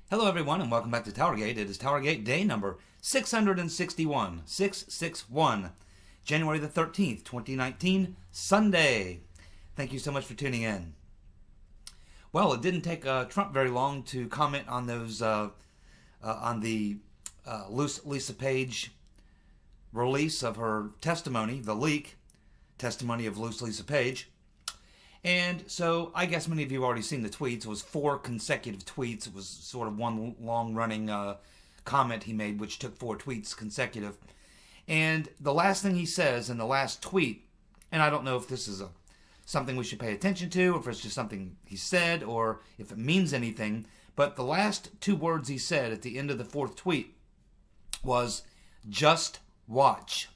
Hello, everyone, and welcome back to TowerGate. It is TowerGate day number 661, 661, January the 13th, 2019, Sunday. Thank you so much for tuning in. Well, it didn't take Trump very long to comment on those, on the Lisa Page release of her testimony, the leak testimony of Lisa Page. And so I guess many of you have already seen the tweets. It was 4 consecutive tweets. It was sort of one long-running comment he made, which took 4 tweets consecutive. And the last thing he says in the last tweet, and I don't know if this is something we should pay attention to, or if it's just something he said, or if it means anything, but the last 2 words he said at the end of the 4th tweet was, "Just watch.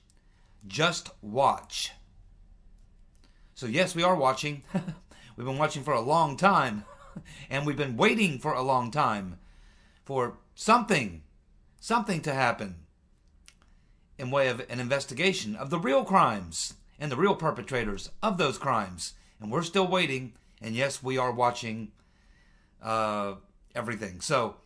Just watch." So yes, we are watching. We've been watching for a long time. And we've been waiting for a long time for something to happen in way of an investigation of the real crimes and the real perpetrators of those crimes. And we're still waiting. And yes, we are watching everything. So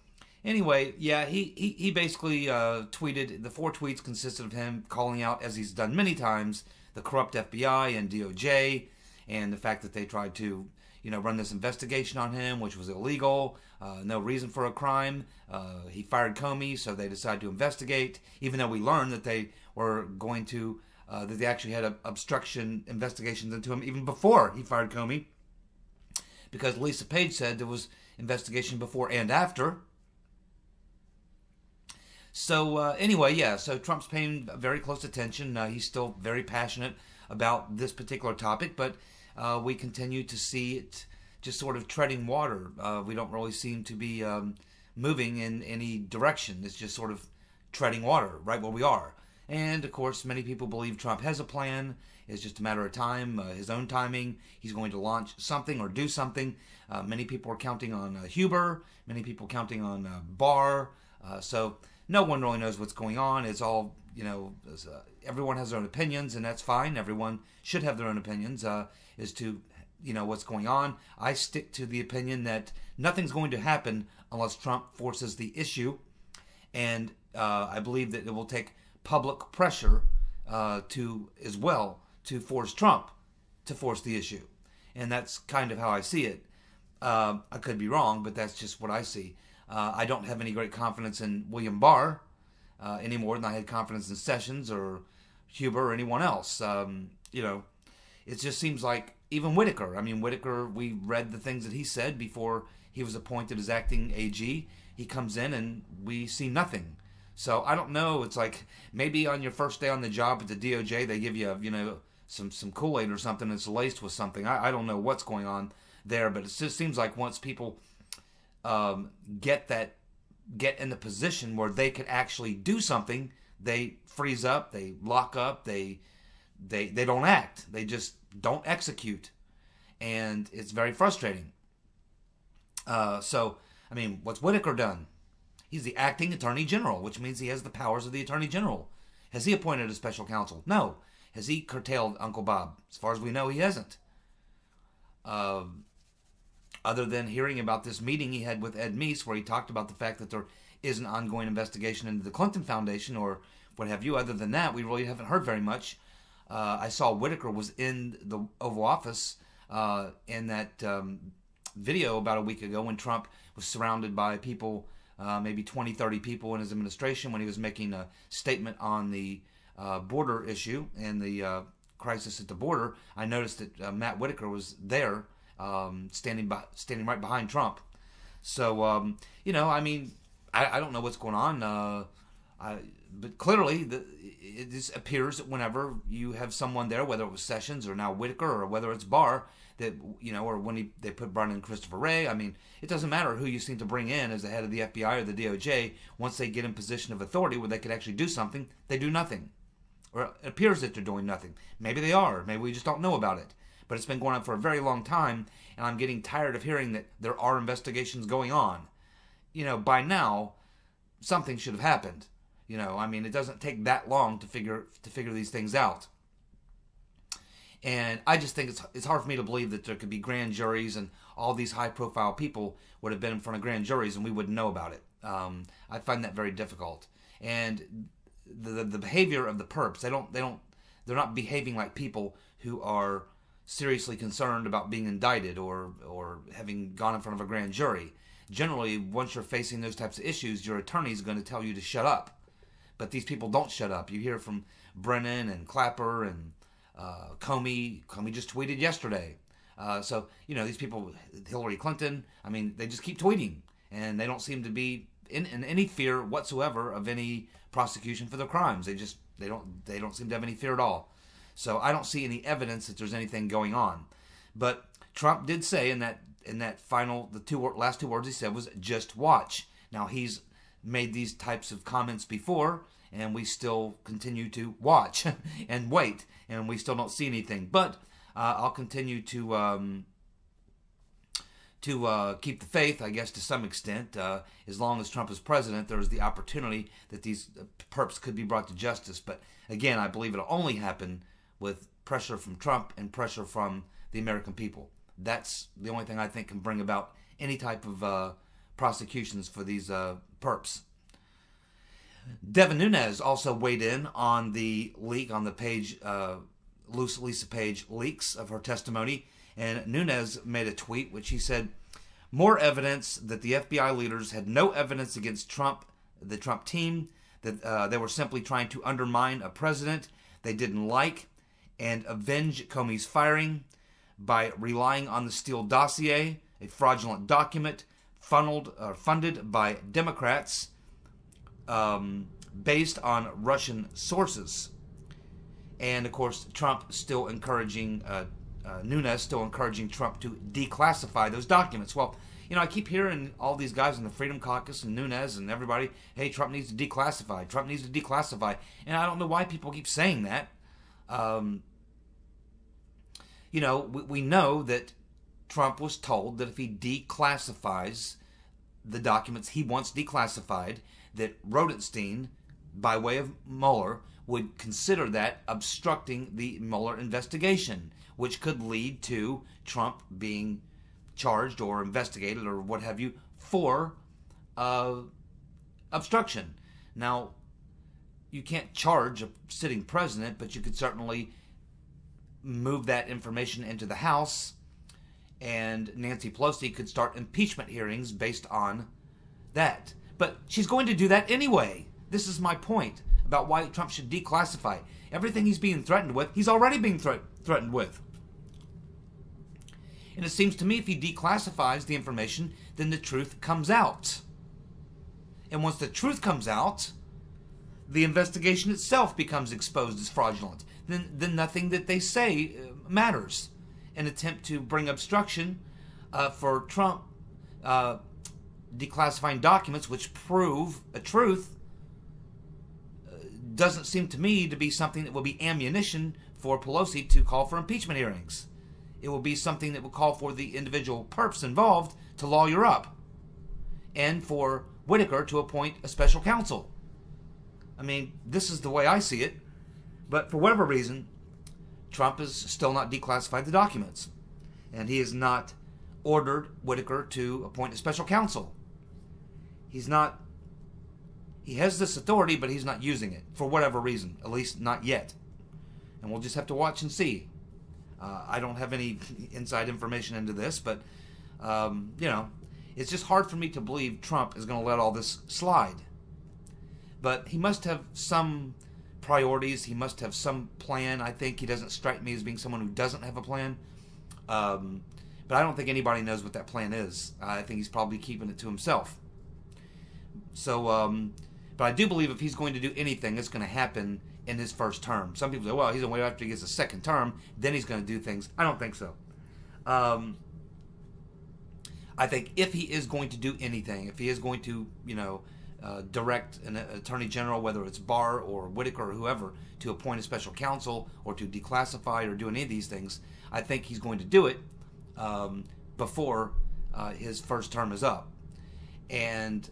anyway, yeah, he basically tweeted. The 4 tweets consisted of him calling out, as he's done many times, the corrupt FBI and DOJ, and the fact that they tried to, run this investigation on him, which was illegal, no reason for a crime. He fired Comey, so they decided to investigate, even though we learned that they were going to, that they actually had obstruction investigations into him even before he fired Comey, because Lisa Page said there was investigation before and after. So anyway, yeah, so Trump's paying very close attention. He's still very passionate about this particular topic, but we continue to see it just sort of treading water. We don't really seem to be moving in any direction. It's just sort of treading water right where we are. And, of course, many people believe Trump has a plan. It's just a matter of time, his own timing. He's going to launch something or do something. Many people are counting on Huber. Many people counting on Barr. So no one really knows what's going on. It's all, everyone has their own opinions, and that's fine. Everyone should have their own opinions as to, what's going on. I stick to the opinion that nothing's going to happen unless Trump forces the issue, and I believe that it will take public pressure to force Trump to force the issue. And that's kind of how I see it. I could be wrong, but that's just what I see. I don't have any great confidence in William Barr any more than I had confidence in Sessions or Huber or anyone else. It just seems like even Whitaker. I mean, Whitaker, we read the things that he said before he was appointed as acting AG. He comes in and we see nothing. So I don't know. It's like maybe on your first day on the job at the DOJ, they give you, some Kool-Aid or something that's laced with something. I don't know what's going on there, but it just seems like once people get in the position where they could actually do something, they freeze up, they lock up, they don't act, they just don't execute, and it's very frustrating. So I mean, what's Whitaker done? He's the acting attorney general, which means he has the powers of the attorney general. Has he appointed a special counsel? No. Has he curtailed Uncle Bob? As far as we know, he hasn't. Other than hearing about this meeting he had with Ed Meese, where he talked about the fact that there is an ongoing investigation into the Clinton Foundation or what have you. Other than that, we really haven't heard very much. I saw Whitaker was in the Oval Office in that video about a week ago when Trump was surrounded by people, maybe 20, 30 people in his administration, when he was making a statement on the border issue and the crisis at the border. I noticed that Matt Whitaker was there, standing right behind Trump. So I mean, I don't know what's going on, but clearly it just appears that whenever you have someone there, whether it was Sessions or now Whitaker or whether it's Barr, that or when they put Brian and Christopher Wray, I mean, it doesn't matter who you seem to bring in as the head of the FBI or the DOJ. Once they get in position of authority where they could actually do something, they do nothing, or it appears that they're doing nothing. Maybe they are. Maybe we just don't know about it. But it's been going on for a very long time, and I'm getting tired of hearing that there are investigations going on. By now, something should have happened. I mean, it doesn't take that long to figure these things out. And I just think it's hard for me to believe that there could be grand juries and all these high-profile people would have been in front of grand juries and we wouldn't know about it. I find that very difficult. And the behavior of the perps, they're not behaving like people who are seriously concerned about being indicted or having gone in front of a grand jury. Generally, once you're facing those types of issues, your attorney is going to tell you to shut up. But these people don't shut up. You hear from Brennan and Clapper and Comey. Comey just tweeted yesterday. So, these people, Hillary Clinton, they just keep tweeting. And they don't seem to be in any fear whatsoever of any prosecution for their crimes. They don't seem to have any fear at all. So I don't see any evidence that there's anything going on. But Trump did say in that final, last two words he said was "just watch." Now he's made these types of comments before, and we still continue to watch and wait, and we still don't see anything. But I'll continue to keep the faith, I guess, to some extent. As long as Trump is president, there is the opportunity that these perps could be brought to justice. But again, I believe it'll only happen with pressure from Trump and pressure from the American people. That's the only thing I think can bring about any type of prosecutions for these perps. Devin Nunes also weighed in on the leak on the page, Lisa Page leaks of her testimony. And Nunes made a tweet which he said, "More evidence that the FBI leaders had no evidence against Trump, the Trump team, that they were simply trying to undermine a president they didn't like and avenge Comey's firing by relying on the Steele dossier, a fraudulent document funded by Democrats based on Russian sources." And of course, Trump still encouraging Nunes still encouraging Trump to declassify those documents. Well, I keep hearing all these guys in the Freedom Caucus and Nunes and everybody, hey, Trump needs to declassify. Trump needs to declassify. And I don't know why people keep saying that. We know that Trump was told that if he declassifies the documents he wants declassified, that Rodenstein, by way of Mueller, would consider that obstructing the Mueller investigation, which could lead to Trump being charged or investigated or what have you for obstruction. Now, you can't charge a sitting president, but you could certainly move that information into the House, and Nancy Pelosi could start impeachment hearings based on that. But she's going to do that anyway. This is my point about why Trump should declassify. Everything he's being threatened with, he's already being threatened with. And it seems to me if he declassifies the information, then the truth comes out. And once the truth comes out, the investigation itself becomes exposed as fraudulent. Then nothing that they say matters. An attempt to bring obstruction for Trump declassifying documents which prove a truth doesn't seem to me to be something that will be ammunition for Pelosi to call for impeachment hearings. It will be something that will call for the individual perps involved to lawyer up and for Whitaker to appoint a special counsel. This is the way I see it. But for whatever reason, Trump has still not declassified the documents. And he has not ordered Whitaker to appoint a special counsel. He has this authority, but he's not using it for whatever reason, at least not yet. And we'll just have to watch and see. I don't have any inside information into this, but, it's just hard for me to believe Trump is going to let all this slide. But he must have some priorities. He must have some plan. I think he doesn't strike me as being someone who doesn't have a plan. But I don't think anybody knows what that plan is. I think he's probably keeping it to himself. So, but I do believe if he's going to do anything, it's going to happen in his first term. Some people say, well, he's going to wait after he gets a second term, then he's going to do things. I don't think so. I think if he is going to do anything, if he is going to, direct an attorney general, whether it's Barr or Whitaker or whoever, to appoint a special counsel or to declassify or do any of these things, I think he's going to do it before his first term is up. And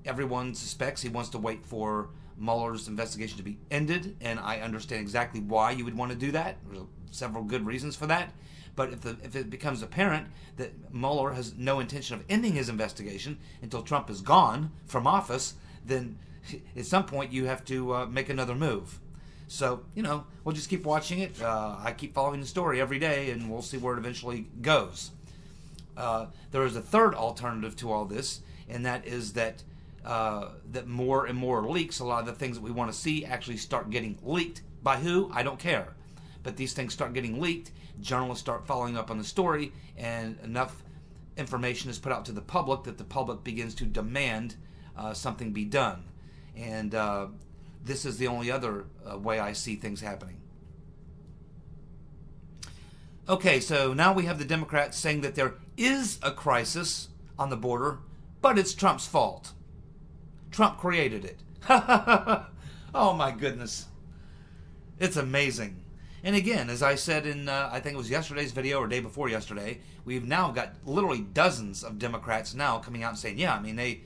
everyone suspects he wants to wait for Mueller's investigation to be ended, and I understand exactly why you would want to do that. There's several good reasons for that. But if it becomes apparent that Mueller has no intention of ending his investigation until Trump is gone from office, then at some point you have to make another move. So, we'll just keep watching it. I keep following the story every day, and we'll see where it eventually goes. There is a third alternative to all this, and that is that more and more leaks, a lot of the things that we want to see actually start getting leaked. By who? I don't care. But these things start getting leaked, journalists start following up on the story, and enough information is put out to the public that the public begins to demand something be done. And this is the only other way I see things happening. Okay, so now we have the Democrats saying that there is a crisis on the border, but it's Trump's fault. Trump created it. Oh my goodness. It's amazing. And again, as I said in, I think it was yesterday's video or day before yesterday, we've now got literally dozens of Democrats now coming out and saying, yeah, I mean, they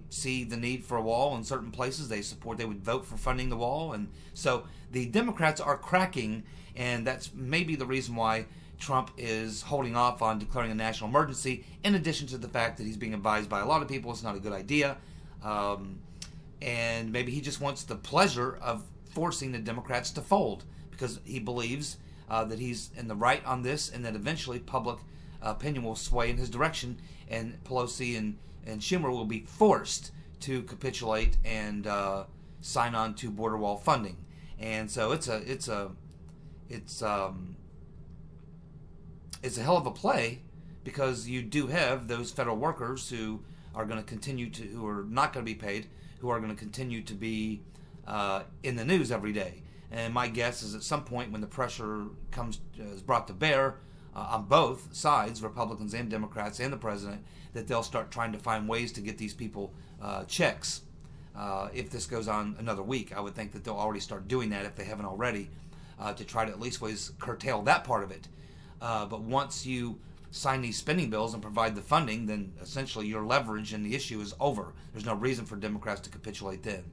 see the need for a wall in certain places. They would vote for funding the wall. And so the Democrats are cracking, and that's maybe the reason why Trump is holding off on declaring a national emergency, in addition to the fact that he's being advised by a lot of people it's not a good idea. And maybe he just wants the pleasure of forcing the Democrats to fold, because he believes that he's in the right on this, and that eventually public opinion will sway in his direction, and Pelosi and Schumer will be forced to capitulate and sign on to border wall funding. And so it's a hell of a play, because you do have those federal workers who are going to continue to, who are not going to be paid, who are going to continue to be in the news every day. And my guess is at some point when the pressure is brought to bear on both sides, Republicans and Democrats and the president, that they'll start trying to find ways to get these people checks. If this goes on another week, I would think that they'll already start doing that if they haven't already, to try to at least ways curtail that part of it. But once you sign these spending bills and provide the funding, then essentially your leverage in the issue is over. There's no reason for Democrats to capitulate then.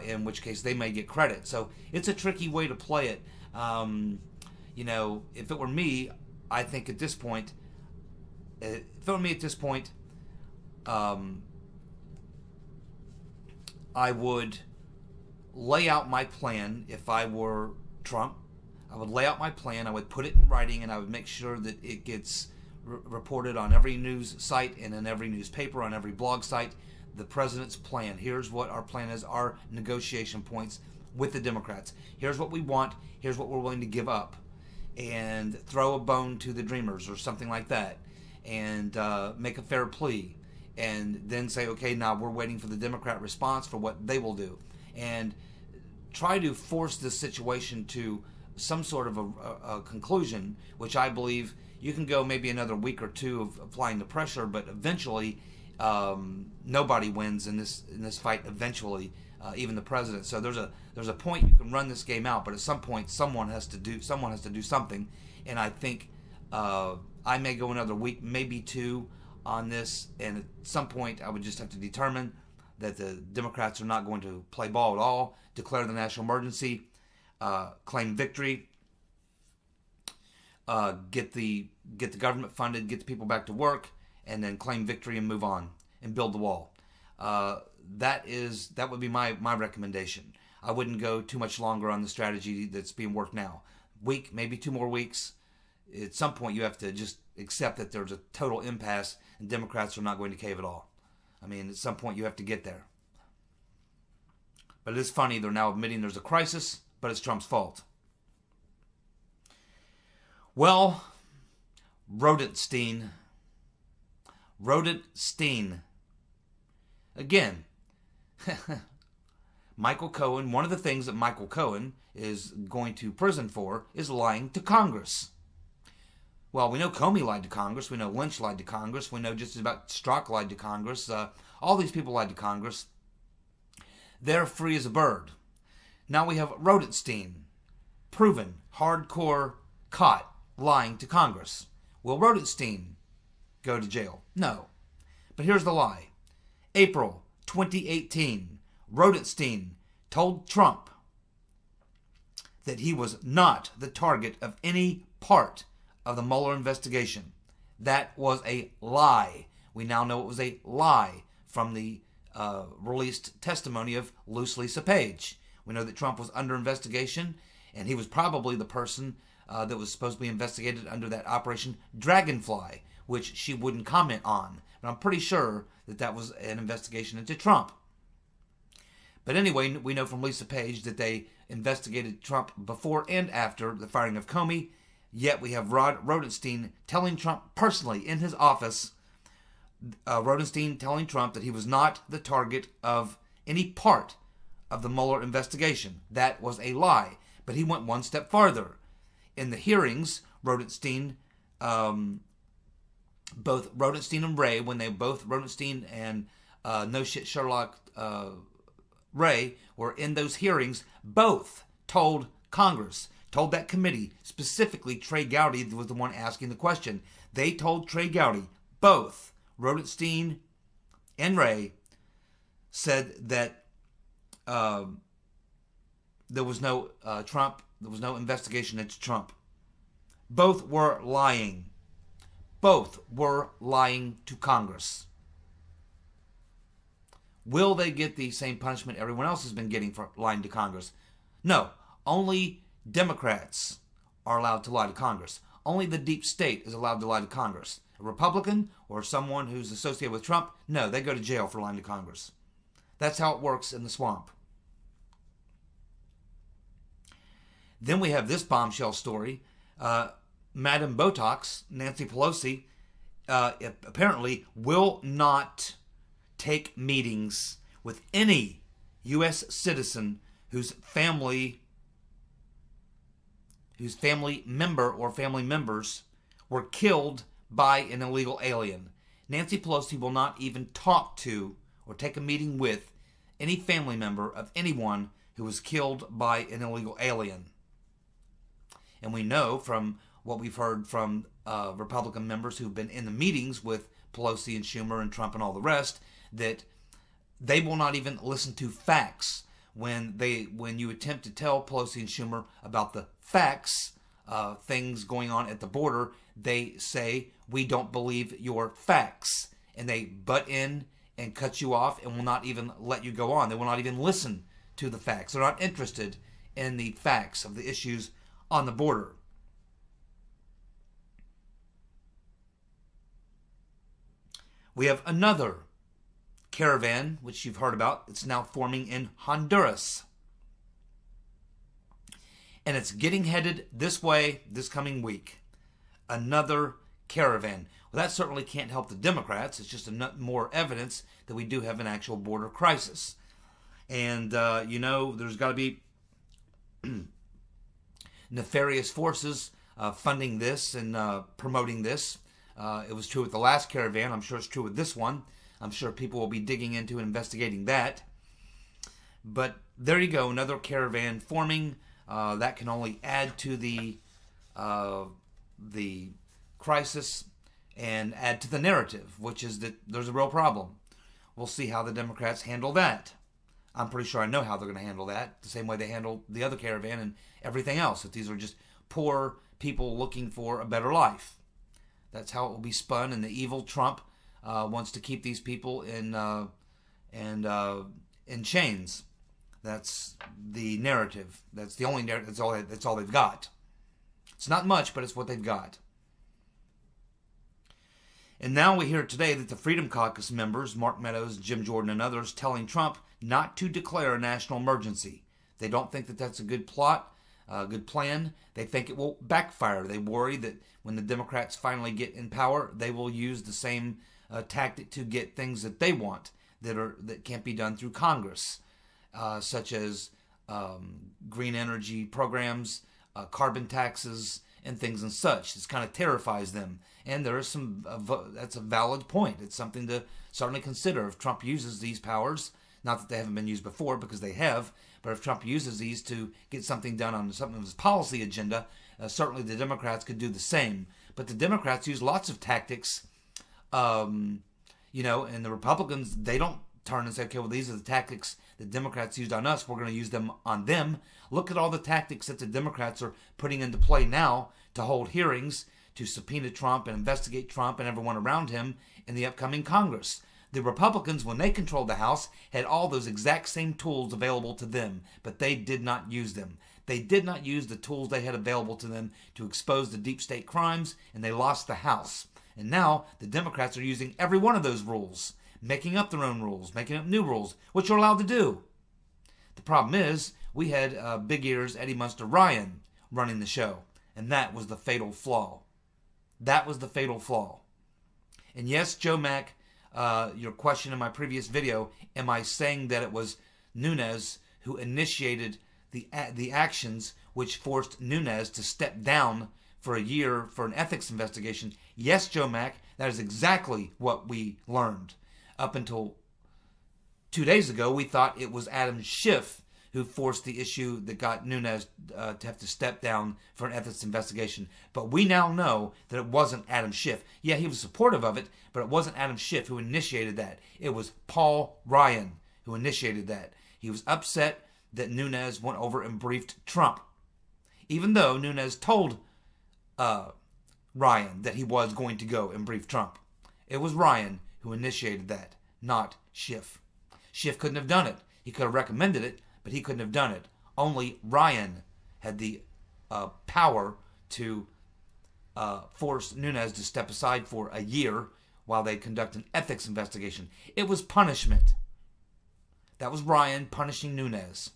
In which case they may get credit. So it's a tricky way to play it. If it were me, I think at this point, I would lay out my plan. If I were Trump, I would lay out my plan. I would put it in writing, and I would make sure that it gets reported on every news site and in every newspaper, on every blog site. The president's plan. Here's what our plan is, our negotiation points with the Democrats. Here's what we want. Here's what we're willing to give up. And throw a bone to the Dreamers or something like that. And make a fair plea. And then say, okay, now we're waiting for the Democrat response for what they will do. And try to force this situation to some sort of a conclusion, which I believe you can go maybe another week or two of applying the pressure, but eventually nobody wins in this fight. Eventually, even the president. So there's a point you can run this game out, but at some point someone has to do something. And I think I may go another week, maybe two, on this. And at some point, I would just have to determine that the Democrats are not going to play ball at all, declare the national emergency, claim victory, get the government funded, get the people back to work, and then claim victory and move on and build the wall. That would be my recommendation. I wouldn't go too much longer on the strategy that's being worked now. Week, maybe 2 more weeks. At some point, you have to just accept that there's a total impasse and Democrats are not going to cave at all. I mean, at some point, you have to get there. But it is funny, they're now admitting there's a crisis, but it's Trump's fault. Well, Rodenstein. Again, Michael Cohen, one of the things that Michael Cohen is going to prison for is lying to Congress. Well, we know Comey lied to Congress. We know Lynch lied to Congress. We know just about Strzok lied to Congress. All these people lied to Congress. They're free as a bird. Now we have Rodenstein, proven, hardcore, caught lying to Congress. Will Rodenstein go to jail? No. But here's the lie. April 2018, Rodenstein told Trump that he was not the target of any part of the Mueller investigation. That was a lie. We now know it was a lie from the released testimony of Loose Lisa Page. We know that Trump was under investigation, and he was probably the person that was supposed to be investigated under that Operation Dragonfly, which she wouldn't comment on. But I'm pretty sure that that was an investigation into Trump. But anyway, we know from Lisa Page that they investigated Trump before and after the firing of Comey. Yet we have Rod Rodenstein telling Trump personally in his office, Rodenstein telling Trump that he was not the target of any part of the Mueller investigation. That was a lie. But he went one step farther. In the hearings, Rodenstein, both Rodenstein and Wray, when they both, Rodenstein and No Shit Sherlock Wray were in those hearings, both told Congress, told that committee, specifically Trey Gowdy was the one asking the question. They told Trey Gowdy, both Rodenstein and Wray said that there was no there was no investigation into Trump. Both were lying. Both were lying to Congress. Will they get the same punishment everyone else has been getting for lying to Congress? No. Only Democrats are allowed to lie to Congress. Only the deep state is allowed to lie to Congress. A Republican or someone who's associated with Trump, no, they go to jail for lying to Congress. That's how it works in the swamp. Then we have this bombshell story. Madam Botox, Nancy Pelosi, apparently will not take meetings with any U.S. citizen whose family member or family members were killed by an illegal alien. Nancy Pelosi will not even talk to or take a meeting with any family member of anyone who was killed by an illegal alien. And we know from what we've heard from Republican members who've been in the meetings with Pelosi and Schumer and Trump and all the rest, that they will not even listen to facts. When you attempt to tell Pelosi and Schumer about the facts, things going on at the border, they say, we don't believe your facts. And they butt in and cut you off and will not even let you go on. They will not even listen to the facts. They're not interested in the facts of the issues on the border. We have another caravan, which you've heard about. It's now forming in Honduras. And it's getting headed this way this coming week. Another caravan. Well, that certainly can't help the Democrats. It's just more evidence that we do have an actual border crisis. And, there's got to be nefarious forces funding this and promoting this. It was true with the last caravan. I'm sure it's true with this one. I'm sure people will be digging into and investigating that. But there you go, another caravan forming. That can only add to the crisis and add to the narrative, which is that there's a real problem. We'll see how the Democrats handle that. I'm pretty sure I know how they're going to handle that, the same way they handled the other caravan and everything else, that these are just poor people looking for a better life. That's how it will be spun, and the evil Trump wants to keep these people in chains. That's the narrative. That's the only narrative. That's all they've got. It's not much, but it's what they've got. And now we hear today that the Freedom Caucus members, Mark Meadows, Jim Jordan, and others, telling Trump not to declare a national emergency. They don't think that that's a good plot, a good plan. They think it will backfire. They worry that when the Democrats finally get in power, they will use the same tactic to get things that they want that can't be done through Congress, such as green energy programs, carbon taxes, and things and such. This kind of terrifies them. And there is that's a valid point. It's something to certainly consider if Trump uses these powers. Not that they haven't been used before, because they have, but if Trump uses these to get something done on something of his policy agenda, certainly the Democrats could do the same. But the Democrats use lots of tactics, and the Republicans, they don't turn and say, okay, well, these are the tactics the Democrats used on us. We're going to use them on them. Look at all the tactics that the Democrats are putting into play now to hold hearings, to subpoena Trump and investigate Trump and everyone around him in the upcoming Congress. The Republicans, when they controlled the House, had all those exact same tools available to them, but they did not use them. They did not use the tools they had available to them to expose the deep state crimes, and they lost the House. And now the Democrats are using every one of those rules, making up their own rules, making up new rules, which you're allowed to do. The problem is, we had Big Ears Eddie Munster Ryan running the show, and that was the fatal flaw. That was the fatal flaw. And yes, Joe Mack, your question in my previous video, am I saying that it was Nunes who initiated the actions which forced Nunes to step down for a year for an ethics investigation? Yes, Joe Mack, that is exactly what we learned. Up until 2 days ago, we thought it was Adam Schiff who forced the issue that got Nunes to have to step down for an ethics investigation. But we now know that it wasn't Adam Schiff. Yeah, he was supportive of it, but it wasn't Adam Schiff who initiated that. It was Paul Ryan who initiated that. He was upset that Nunes went over and briefed Trump, even though Nunes told Ryan that he was going to go and brief Trump. It was Ryan who initiated that, not Schiff. Schiff couldn't have done it. He could have recommended it, but he couldn't have done it. Only Ryan had the power to force Nunes to step aside for a year while they conduct an ethics investigation. It was punishment. That was Ryan punishing Nunes.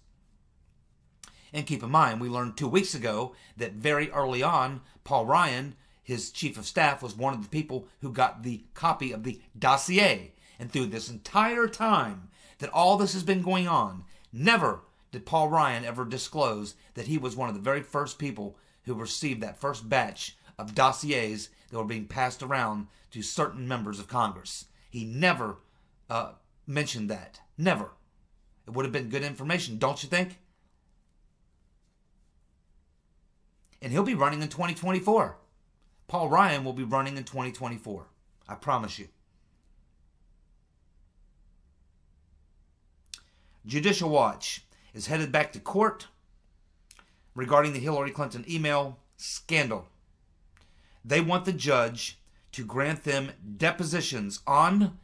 And keep in mind, we learned 2 weeks ago that very early on, Paul Ryan, his chief of staff, was one of the people who got the copy of the dossier. And through this entire time that all this has been going on, never did Paul Ryan ever disclose that he was one of the very first people who received that first batch of dossiers that were being passed around to certain members of Congress. He never mentioned that. Never. It would have been good information, don't you think? And he'll be running in 2024. Paul Ryan will be running in 2024. I promise you. Judicial Watch is headed back to court regarding the Hillary Clinton email scandal. They want the judge to grant them depositions on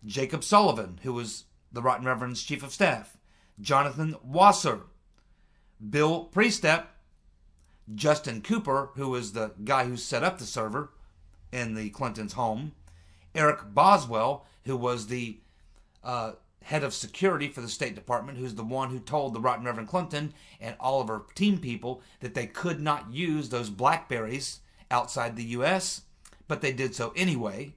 Jacob Sullivan, who was the Rotten Reverend's chief of staff, Jonathan Wasser, Bill Priestep, Justin Cooper, who was the guy who set up the server in the Clintons' home, Eric Boswell, who was the head of security for the State Department, who's the one who told the Rotten Reverend Clinton and all of her team people that they could not use those Blackberries outside the U.S., but they did so anyway.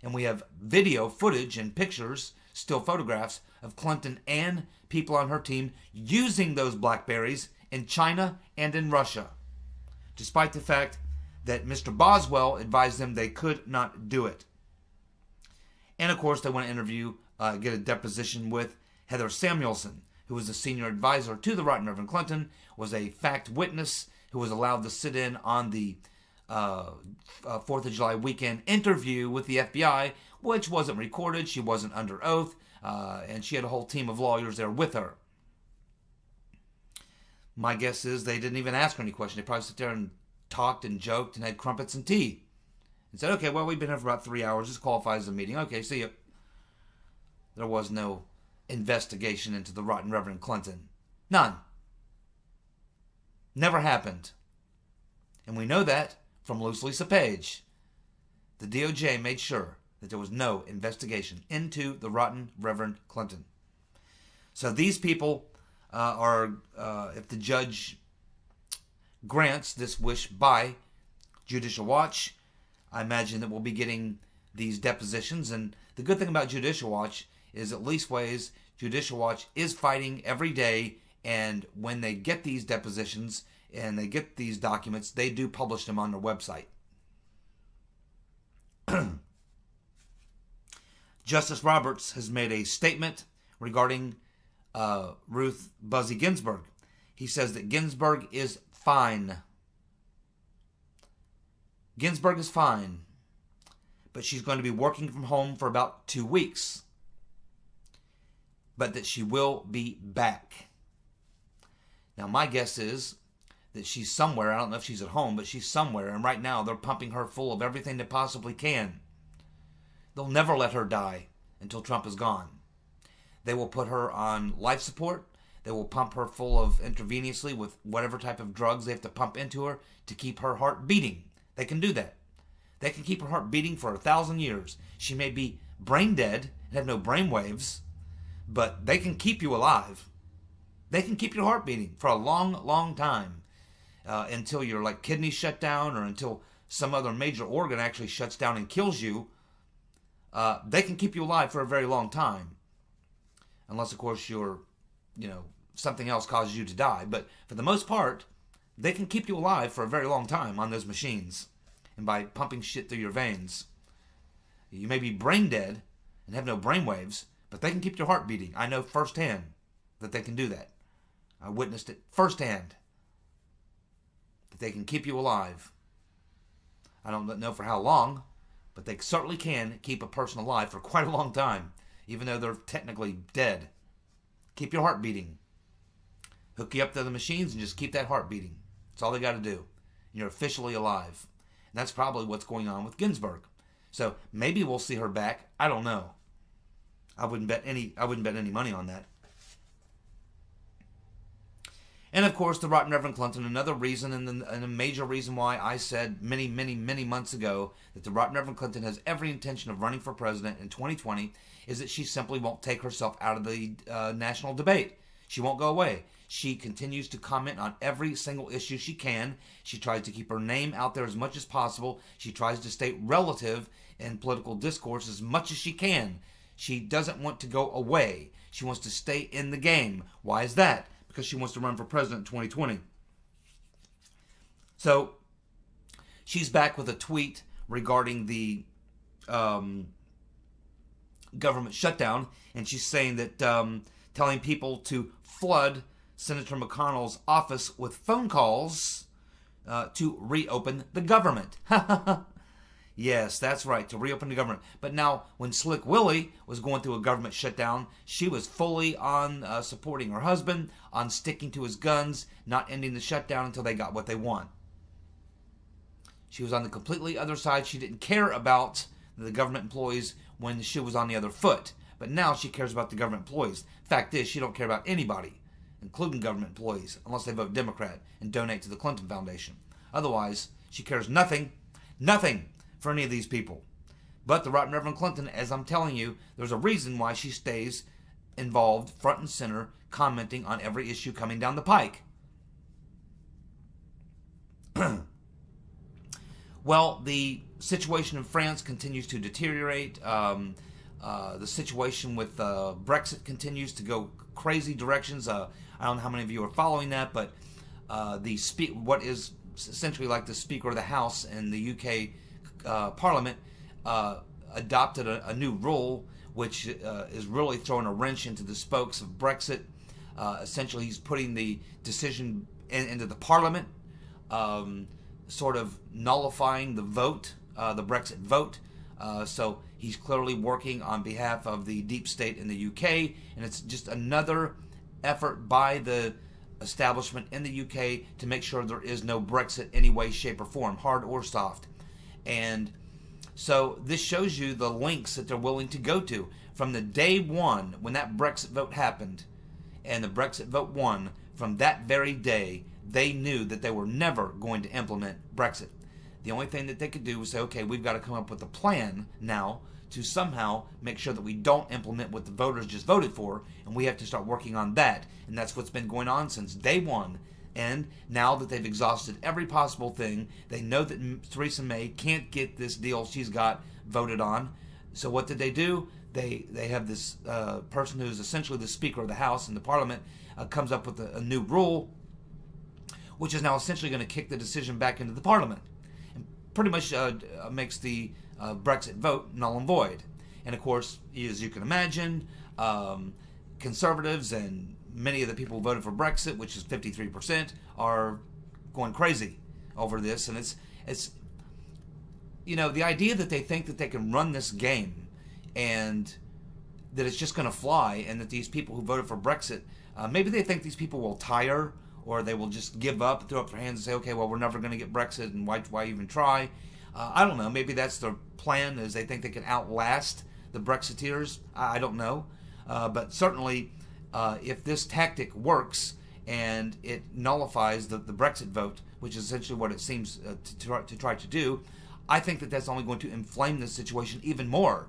And we have video footage and pictures, still photographs, of Clinton and people on her team using those Blackberries in China and in Russia, despite the fact that Mr. Boswell advised them they could not do it. And of course, they want to interview, get a deposition with Heather Samuelson, who was the senior advisor to the Rotten Reverend Clinton, was a fact witness who was allowed to sit in on the 4th of July weekend interview with the FBI, which wasn't recorded. She wasn't under oath, and she had a whole team of lawyers there with her. My guess is they didn't even ask her any questions. They probably sat there and talked and joked and had crumpets and tea. And said, okay, well, we've been here for about 3 hours. This qualifies as a meeting. Okay, see you. There was no investigation into the Rotten Reverend Clinton. None. Never happened. And we know that from Loose Lisa Page. The DOJ made sure that there was no investigation into the Rotten Reverend Clinton. So these people if the judge grants this wish by Judicial Watch, I imagine that we'll be getting these depositions. And the good thing about Judicial Watch is at least ways Judicial Watch is fighting every day, and when they get these depositions and they get these documents, they do publish them on their website. Justice Roberts has made a statement regarding Ruth Buzzy Ginsburg. He says that Ginsburg is fine. Ginsburg is fine, but she's going to be working from home for about 2 weeks. but that she will be back. Now, my guess is that she's somewhere. I don't know if she's at home, but she's somewhere. And right now, they're pumping her full of everything they possibly can. They'll never let her die until Trump is gone. They will put her on life support. They will pump her full of intravenously with whatever type of drugs they have to pump into her to keep her heart beating. They can do that. They can keep her heart beating for 1,000 years. She may be brain dead and have no brain waves, but they can keep you alive. They can keep your heart beating for a long, long time until your like kidneys shut down or until some other major organ actually shuts down and kills you. They can keep you alive for a very long time, unless of course you're, something else causes you to die. But for the most part, they can keep you alive for a very long time on those machines, and by pumping shit through your veins. You may be brain dead and have no brain waves, but they can keep your heart beating. I know firsthand that they can do that. I witnessed it firsthand, that they can keep you alive. I don't know for how long, but they certainly can keep a person alive for quite a long time, even though they're technically dead. Keep your heart beating. Hook you up to the machines and just keep that heart beating. That's all they got to do. And you're officially alive. And that's probably what's going on with Ginsburg. So maybe we'll see her back. I don't know. I wouldn't bet any money on that. And of course, the Right Reverend Clinton, another reason and a major reason why I said many, many, many months ago that the Right Reverend Clinton has every intention of running for president in 2020 is that she simply won't take herself out of the national debate. She won't go away. She continues to comment on every single issue she can. She tries to keep her name out there as much as possible. She tries to stay relative in political discourse as much as she can. She doesn't want to go away. She wants to stay in the game. Why is that? Because she wants to run for president in 2020. So she's back with a tweet regarding the government shutdown, and she's saying that telling people to flood Senator McConnell's office with phone calls to reopen the government. Yes, that's right, to reopen the government. But now, when Slick Willie was going through a government shutdown, she was fully on supporting her husband, on sticking to his guns, not ending the shutdown until they got what they want. She was on the completely other side. She didn't care about the government employees when the shoe was on the other foot. But now she cares about the government employees. Fact is, she don't care about anybody, including government employees, unless they vote Democrat and donate to the Clinton Foundation. Otherwise, she cares nothing for any of these people. But the Right Reverend Clinton, as I'm telling you, there's a reason why she stays involved front and center, commenting on every issue coming down the pike. Well, the situation in France continues to deteriorate. The situation with Brexit continues to go crazy directions. I don't know how many of you are following that, but what is essentially like the Speaker of the House in the UK Parliament adopted a new rule, which is really throwing a wrench into the spokes of Brexit. Essentially, he's putting the decision into the Parliament, sort of nullifying the vote, the Brexit vote. So he's clearly working on behalf of the deep state in the UK, and it's just another effort by the establishment in the UK to make sure there is no Brexit any way, shape, or form, hard or soft. And so this shows you the lengths that they're willing to go to. From the day one, when that Brexit vote happened, and the Brexit vote won, from that very day, they knew that they were never going to implement Brexit. The only thing that they could do was say, okay, we've got to come up with a plan now to somehow make sure that we don't implement what the voters just voted for, and we have to start working on that. And that's what's been going on since day one. And now that they've exhausted every possible thing, they know that Theresa May can't get this deal she's got voted on. So what did they do? They have this person who's essentially the Speaker of the House in the Parliament comes up with a new rule, which is now essentially going to kick the decision back into the Parliament. And pretty much makes the Brexit vote null and void. And of course, as you can imagine, conservatives and many of the people who voted for Brexit, which is 53%, are going crazy over this. And it's the idea that they think that they can run this game and that it's just going to fly, and that these people who voted for Brexit, maybe they think these people will tire, or they will just give up, throw up their hands and say, okay, well, we're never going to get Brexit, and why even try? I don't know. Maybe that's their plan, is they think they can outlast the Brexiteers. I don't know. But certainly, if this tactic works and it nullifies the Brexit vote, which is essentially what it seems to try to do, I think that that's only going to inflame the situation even more.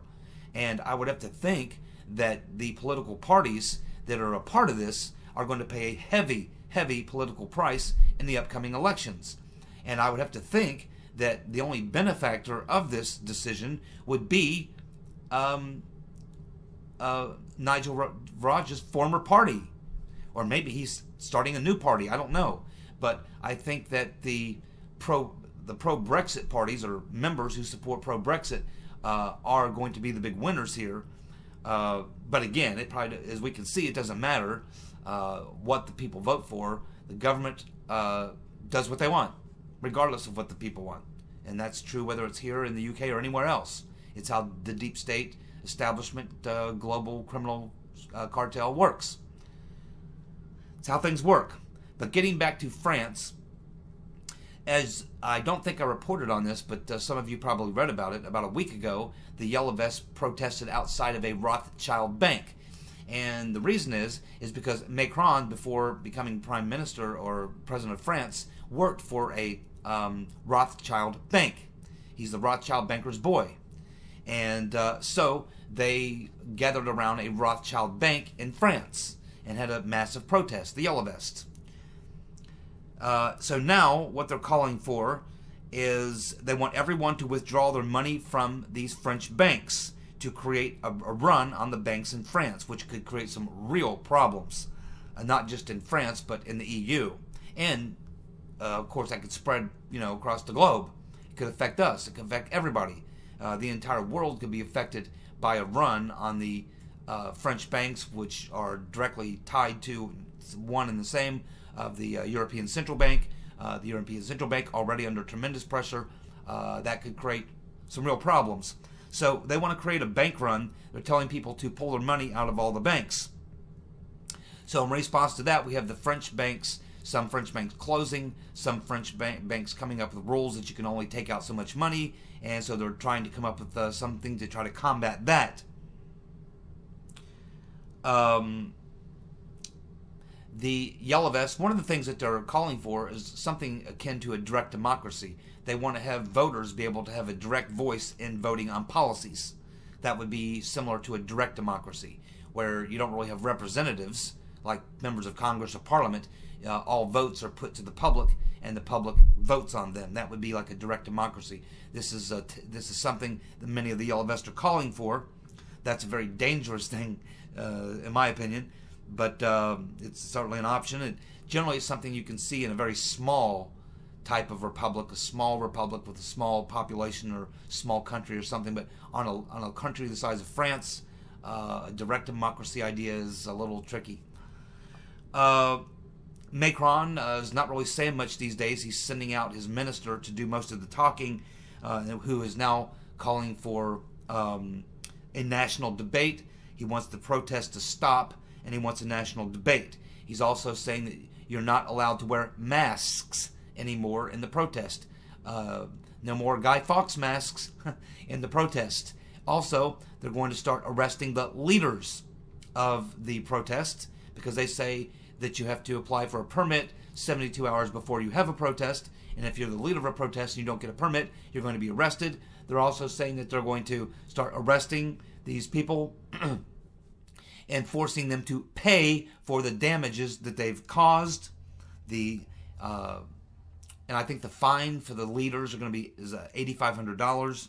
And I would have to think that the political parties that are a part of this are going to pay a heavy, heavy political price in the upcoming elections. And I would have to think that the only benefactor of this decision would be Nigel Farage's former party. Or maybe he's starting a new party. I don't know. But I think that the pro-Brexit parties, or members who support pro-Brexit, are going to be the big winners here. But again, it probably, as we can see, it doesn't matter what the people vote for. The government does what they want, regardless of what the people want. And that's true whether it's here in the UK or anywhere else. It's how the deep state establishment, global criminal cartel works. It's how things work. But getting back to France, as I don't think I reported on this, but some of you probably read about it, about a week ago, the Yellow Vests protested outside of a Rothschild bank. And the reason is because Macron, before becoming prime minister or president of France, worked for a Rothschild bank. He's the Rothschild banker's boy. And so they gathered around a Rothschild bank in France and had a massive protest, the Yellow Vests. So now what they're calling for is they want everyone to withdraw their money from these French banks to create a run on the banks in France, which could create some real problems, not just in France, but in the EU. And, of course, that could spread, across the globe. It could affect us. It could affect everybody. The entire world could be affected by a run on the French banks, which are directly tied to one and the same of the European Central Bank. The European Central Bank already under tremendous pressure. That could create some real problems. So they want to create a bank run. They're telling people to pull their money out of all the banks. So in response to that, we have the French banks, some French banks closing, some French banks coming up with rules that you can only take out so much money. And so they're trying to come up with something to try to combat that. The Yellow Vests, one of the things that they're calling for is something akin to a direct democracy. They want to have voters be able to have a direct voice in voting on policies. That would be similar to a direct democracy, where you don't really have representatives, like members of Congress or Parliament. All votes are put to the public, and the public votes on them. That would be like a direct democracy. This is something that many of the Yellow Vests are calling for. That's a very dangerous thing, in my opinion. But it's certainly an option. And generally, it's something you can see in a very small type of republic, a small republic with a small population or small country or something. But on a country the size of France, a direct democracy idea is a little tricky. Macron is not really saying much these days. He's sending out his minister to do most of the talking, who is now calling for a national debate. He wants the protest to stop, and he wants a national debate. He's also saying that you're not allowed to wear masks anymore in the protest. No more Guy Fawkes masks in the protest. Also, they're going to start arresting the leaders of the protest, because they say that you have to apply for a permit 72 hours before you have a protest, and if you're the leader of a protest and you don't get a permit, you're going to be arrested. They're also saying that they're going to start arresting these people and forcing them to pay for the damages that they've caused. And I think the fine for the leaders is $8,500.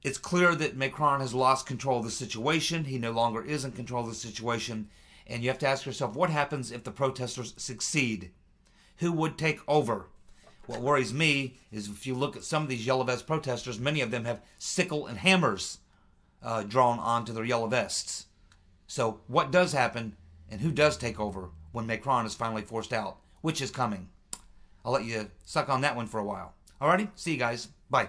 It's clear that Macron has lost control of the situation. He no longer is in control of the situation. And you have to ask yourself, what happens if the protesters succeed? Who would take over? What worries me is if you look at some of these Yellow Vest protesters, many of them have sickle and hammers drawn onto their Yellow Vests. So what does happen, and who does take over when Macron is finally forced out? Which is coming? I'll let you suck on that one for a while. Alrighty? See you guys. Bye.